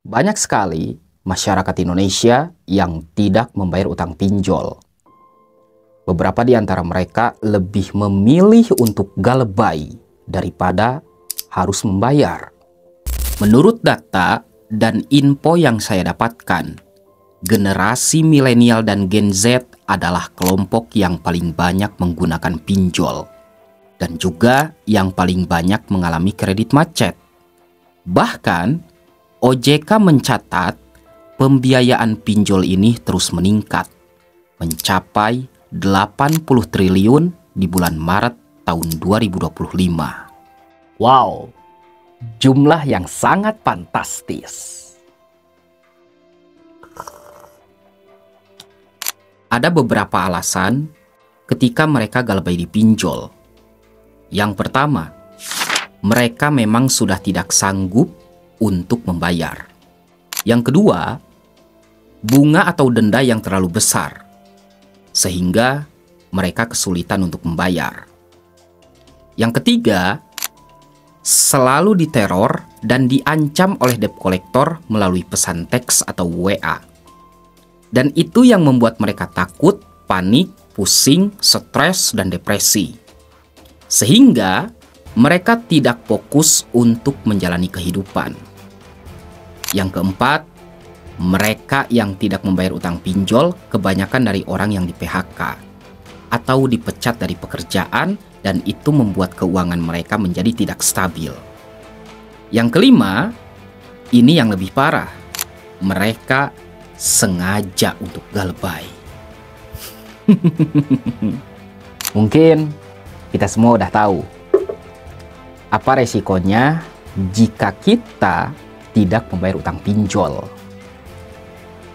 Banyak sekali masyarakat Indonesia yang tidak membayar utang pinjol. Beberapa di antara mereka lebih memilih untuk galebay daripada harus membayar. Menurut data dan info yang saya dapatkan, generasi milenial dan Gen Z adalah kelompok yang paling banyak menggunakan pinjol dan juga yang paling banyak mengalami kredit macet. Bahkan, OJK mencatat pembiayaan pinjol ini terus meningkat, mencapai 80 triliun di bulan Maret tahun 2025. Wow, jumlah yang sangat fantastis. Ada beberapa alasan ketika mereka galebay di pinjol. Yang pertama, mereka memang sudah tidak sanggup untuk membayar. Yang kedua, bunga atau denda yang terlalu besar, sehingga mereka kesulitan untuk membayar. Yang ketiga, selalu diteror dan diancam oleh debt collector melalui pesan teks atau WA. Dan itu yang membuat mereka takut, panik, pusing, stres, dan depresi. Sehingga mereka tidak fokus untuk menjalani kehidupan. Yang keempat, mereka yang tidak membayar utang pinjol kebanyakan dari orang yang di-PHK atau dipecat dari pekerjaan, dan itu membuat keuangan mereka menjadi tidak stabil. Yang kelima, ini yang lebih parah. Mereka sengaja untuk galebay. Mungkin kita semua udah tahu apa resikonya jika kita tidak membayar utang pinjol.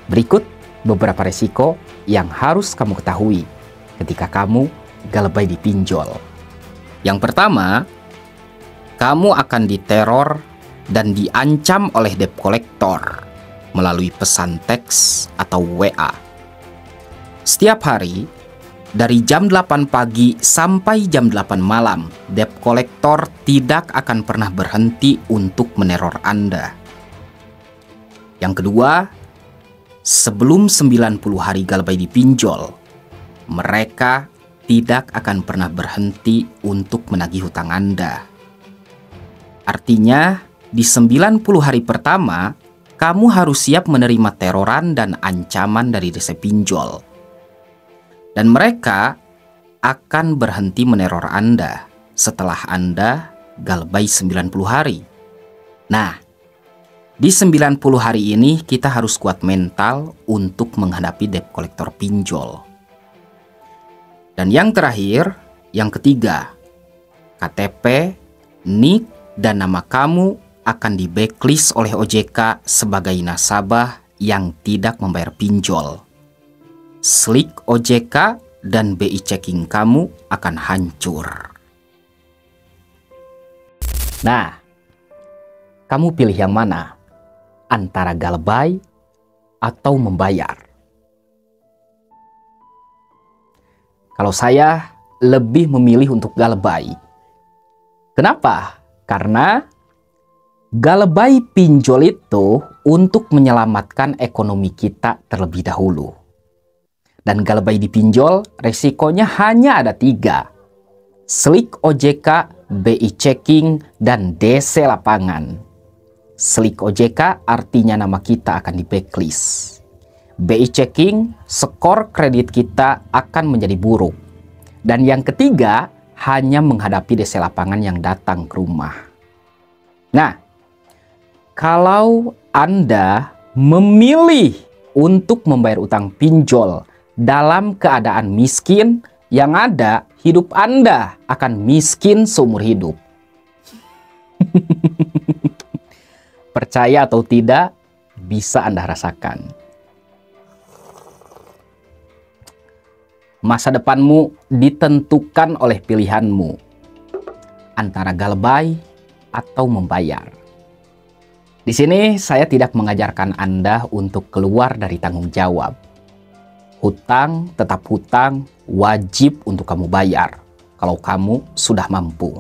Berikut beberapa resiko yang harus kamu ketahui ketika kamu galebay di pinjol. Yang pertama, kamu akan diteror dan diancam oleh debt collector melalui pesan teks atau WA. Setiap hari, dari jam 8 pagi sampai jam 8 malam, debt collector tidak akan pernah berhenti untuk meneror Anda. Yang kedua, sebelum 90 hari galebay di pinjol, mereka tidak akan pernah berhenti untuk menagih hutang Anda. Artinya, di 90 hari pertama, kamu harus siap menerima teroran dan ancaman dari desa pinjol. Dan mereka akan berhenti meneror Anda setelah Anda galebay 90 hari. Nah, di 90 hari ini kita harus kuat mental untuk menghadapi debt collector pinjol. Dan yang terakhir, yang ketiga, KTP, NIK, dan nama kamu akan di blacklist oleh OJK sebagai nasabah yang tidak membayar pinjol. Slik OJK dan BI checking kamu akan hancur. Nah, kamu pilih yang mana? Antara galebay atau membayar? Kalau saya lebih memilih untuk galebay. Kenapa? Karena galebay pinjol itu untuk menyelamatkan ekonomi kita terlebih dahulu. Dan galebay di pinjol resikonya hanya ada 3. Slik OJK, BI checking, dan DC lapangan. Slik OJK artinya nama kita akan di blacklist. BI checking, skor kredit kita akan menjadi buruk. Dan yang ketiga, hanya menghadapi DC lapangan yang datang ke rumah. Nah, kalau Anda memilih untuk membayar utang pinjol dalam keadaan miskin, yang ada hidup Anda akan miskin seumur hidup. Percaya atau tidak, bisa Anda rasakan. Masa depanmu ditentukan oleh pilihanmu antara galebay atau membayar. Di sini saya tidak mengajarkan Anda untuk keluar dari tanggung jawab. Hutang tetap hutang, wajib untuk kamu bayar kalau kamu sudah mampu.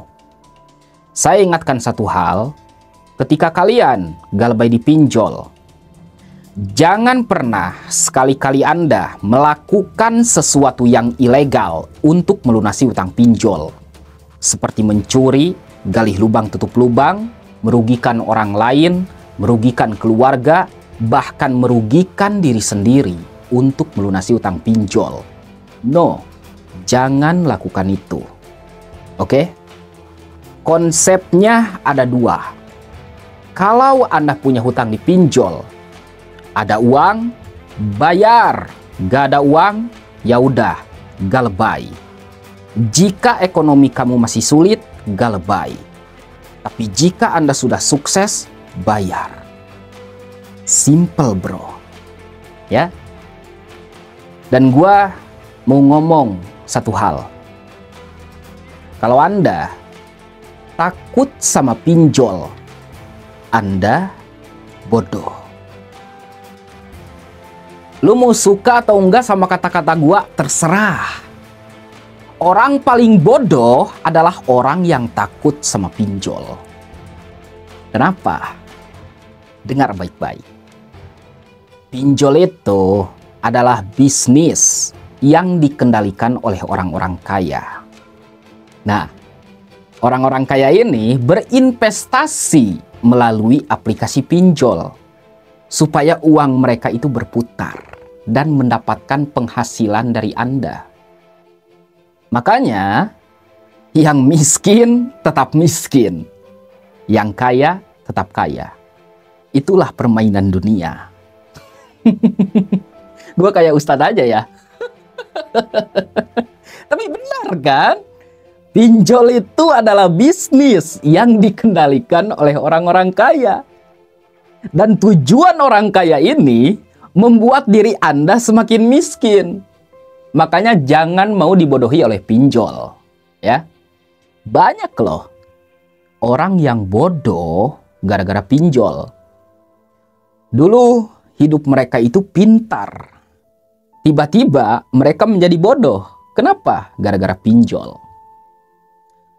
Saya ingatkan satu hal, ketika kalian galebay di pinjol, Jangan pernah sekali-kali Anda melakukan sesuatu yang ilegal untuk melunasi utang pinjol. Seperti mencuri, gali lubang tutup lubang, merugikan orang lain, merugikan keluarga, bahkan merugikan diri sendiri untuk melunasi utang pinjol. No, jangan lakukan itu. Oke? Konsepnya ada dua. Kalau Anda punya hutang di pinjol, ada uang, bayar. Gak ada uang, ya udah, galebay. Jika ekonomi kamu masih sulit, galebay. Tapi jika Anda sudah sukses, bayar. Simple, bro. Ya. Dan gua mau ngomong satu hal. Kalau Anda takut sama pinjol, Anda bodoh. Lu mau suka atau enggak sama kata-kata gua, terserah. Orang paling bodoh adalah orang yang takut sama pinjol. Kenapa? Dengar baik-baik. Pinjol itu adalah bisnis yang dikendalikan oleh orang-orang kaya. Nah, orang-orang kaya ini berinvestasi melalui aplikasi pinjol supaya uang mereka itu berputar dan mendapatkan penghasilan dari Anda. Makanya, yang miskin tetap miskin, yang kaya tetap kaya. Itulah permainan dunia. Gue kayak ustadz aja ya. Tapi benar kan? Pinjol itu adalah bisnis yang dikendalikan oleh orang-orang kaya. Dan tujuan orang kaya ini membuat diri Anda semakin miskin. Makanya jangan mau dibodohi oleh pinjol. Ya, banyak loh orang yang bodoh gara-gara pinjol. Dulu hidup mereka itu pintar. Tiba-tiba mereka menjadi bodoh. Kenapa? Gara-gara pinjol.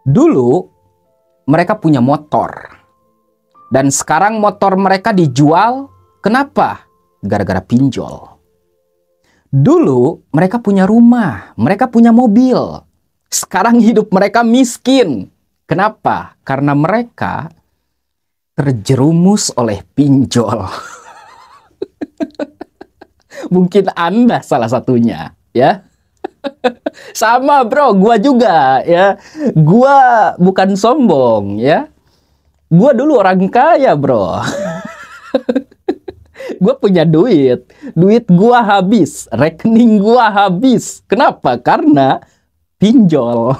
Dulu mereka punya motor. Dan sekarang motor mereka dijual. Kenapa? Gara-gara pinjol. Dulu mereka punya rumah, mereka punya mobil. Sekarang hidup mereka miskin. Kenapa? Karena mereka terjerumus oleh pinjol. Mungkin Anda salah satunya, ya. Sama bro, gua juga, ya. Gua bukan sombong, ya. Gua dulu orang kaya, bro. Gua punya duit. Duit gua habis. Rekening gua habis. Kenapa? Karena pinjol.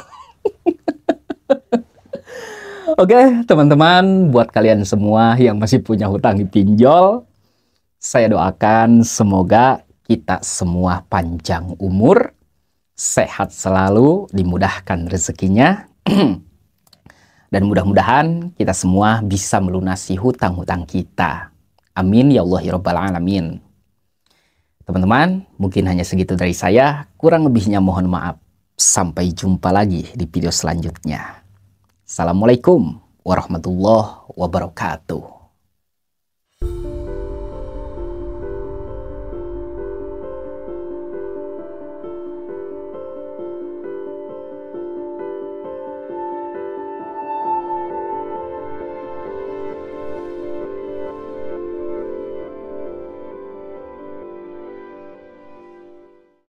Oke, teman-teman. Buat kalian semua yang masih punya hutang di pinjol, saya doakan semoga kita semua panjang umur, sehat selalu, dimudahkan rezekinya. Dan mudah-mudahan kita semua bisa melunasi hutang-hutang kita. Amin ya Allah ya Rabbal Alamin. Teman-teman, mungkin hanya segitu dari saya. Kurang lebihnya mohon maaf. Sampai jumpa lagi di video selanjutnya. Assalamualaikum warahmatullahi wabarakatuh.